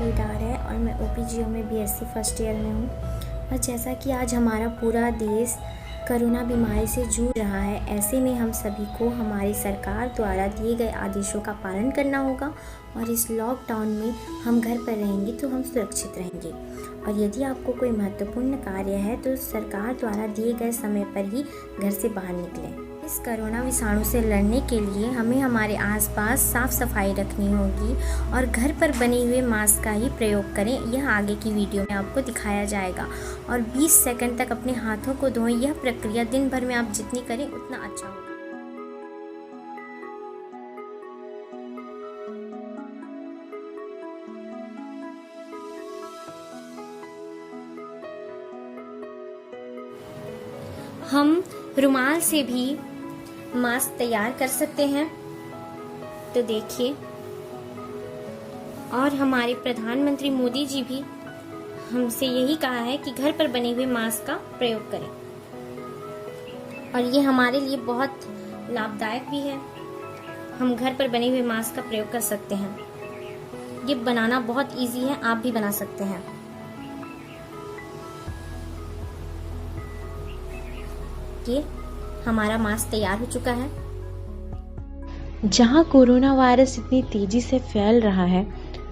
केदार है और मैं OPGO में BSc फर्स्ट ईयर में हूँ। और जैसा कि आज हमारा पूरा देश कोरोना बीमारी से जूझ रहा है, ऐसे में हम सभी को हमारी सरकार द्वारा दिए गए आदेशों का पालन करना होगा और इस लॉकडाउन में हम घर पर रहेंगे तो हम सुरक्षित रहेंगे। और यदि आपको कोई महत्वपूर्ण कार्य है तो सरकार द्वारा दिए गए समय पर ही घर से बाहर निकलें। इस कोरोना विषाणु से लड़ने के लिए हमें हमारे आसपास साफ सफाई रखनी होगी और घर पर बने हुए मास्क का ही प्रयोग करें। यह आगे की वीडियो में आपको दिखाया जाएगा। और 20 सेकंड तक अपने हाथों को धोएं। यह प्रक्रिया दिन भर में आप जितनी करें उतना अच्छा होगा। हम रुमाल से भी मास्क तैयार कर सकते हैं, तो देखिए। और हमारे प्रधानमंत्री मोदी जी भी हमसे यही कहा है कि घर पर बने हुए मास्क का प्रयोग करें और ये हमारे लिए बहुत लाभदायक भी है। हम घर पर बने हुए मास्क का प्रयोग कर सकते हैं। ये बनाना बहुत इजी है, आप भी बना सकते हैं। ये हमारा मास्क तैयार हो चुका है। जहां कोरोना वायरस इतनी तेजी से फैल रहा है,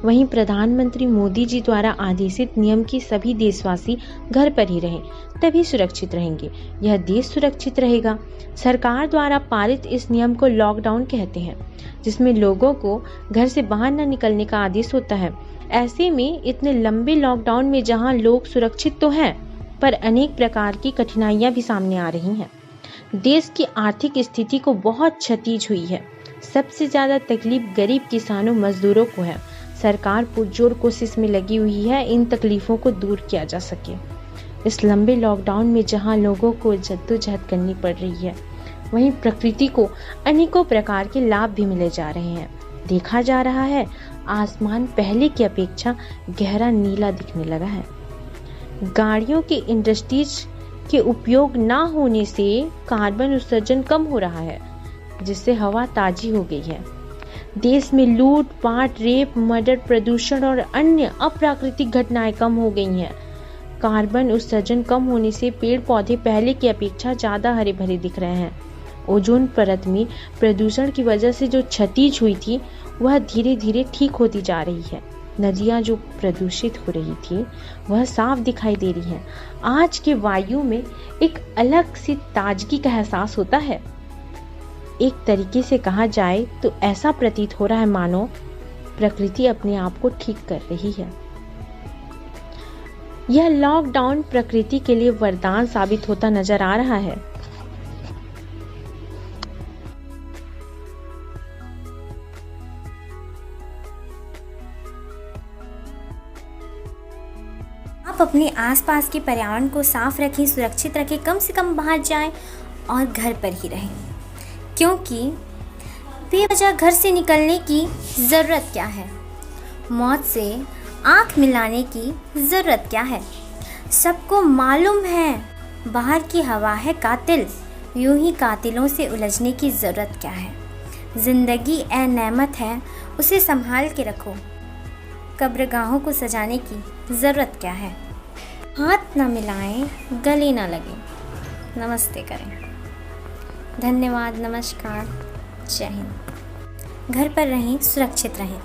वहीं प्रधानमंत्री मोदी जी द्वारा आदेशित नियम की सभी देशवासी घर पर ही रहें, तभी सुरक्षित रहेंगे। यह देश सुरक्षित रहेगा। सरकार द्वारा पारित इस नियम को लॉकडाउन कहते हैं, जिसमें लोगों को घर से बाहर न निकलने का आदेश होता है। ऐसे में इतने लंबे लॉकडाउन में जहां लोग सुरक्षित तो हैं, पर अनेक प्रकार की कठिनाइयां भी सामने आ रही हैं। देश की आर्थिक स्थिति को बहुत क्षति हुई है। सबसे ज्यादा तकलीफ गरीब किसानों मजदूरों को है। सरकार पुरजोर कोशिश में लगी हुई है इन तकलीफों को दूर किया जा सके। इस लंबे लॉकडाउन में जहां लोगों को जद्दोजहद करनी पड़ रही है, वहीं प्रकृति को अनेकों प्रकार के लाभ भी मिले जा रहे हैं। देखा जा रहा है आसमान पहले की अपेक्षा गहरा नीला दिखने लगा है। गाड़ियों के इंडस्ट्रीज के उपयोग न होने से कार्बन उत्सर्जन कम हो रहा है, जिससे हवा ताजी हो गई है। देश में लूट पाट, रेप, मर्डर, प्रदूषण और अन्य अप्राकृतिक घटनाएं कम हो गई हैं। कार्बन उत्सर्जन कम होने से पेड़ पौधे पहले की अपेक्षा ज्यादा हरे भरे दिख रहे हैं। ओजोन परत में प्रदूषण की वजह से जो क्षति हुई थी, वह धीरे धीरे ठीक होती जा रही है। नदियां जो प्रदूषित हो रही थी, वह साफ दिखाई दे रही हैं। आज के वायु में एक अलग सी ताजगी का एहसास होता है। एक तरीके से कहा जाए तो ऐसा प्रतीत हो रहा है मानो प्रकृति अपने आप को ठीक कर रही है। यह लॉकडाउन प्रकृति के लिए वरदान साबित होता नजर आ रहा है। आप अपने आसपास के पर्यावरण को साफ रखें, सुरक्षित रखें, कम से कम बाहर जाएं और घर पर ही रहें, क्योंकि बेवजह घर से निकलने की ज़रूरत क्या है। मौत से आँख मिलाने की ज़रूरत क्या है। सबको मालूम है बाहर की हवा है कातिल, यूं ही कातिलों से उलझने की ज़रूरत क्या है। ज़िंदगी ए नेमत है, उसे संभाल के रखो। कब्रगाहों को सजाने की ज़रूरत क्या है। हाथ ना मिलाएं, गले ना लगे, नमस्ते करें। धन्यवाद, नमस्कार, जय हिंद। घर पर रहें, सुरक्षित रहें।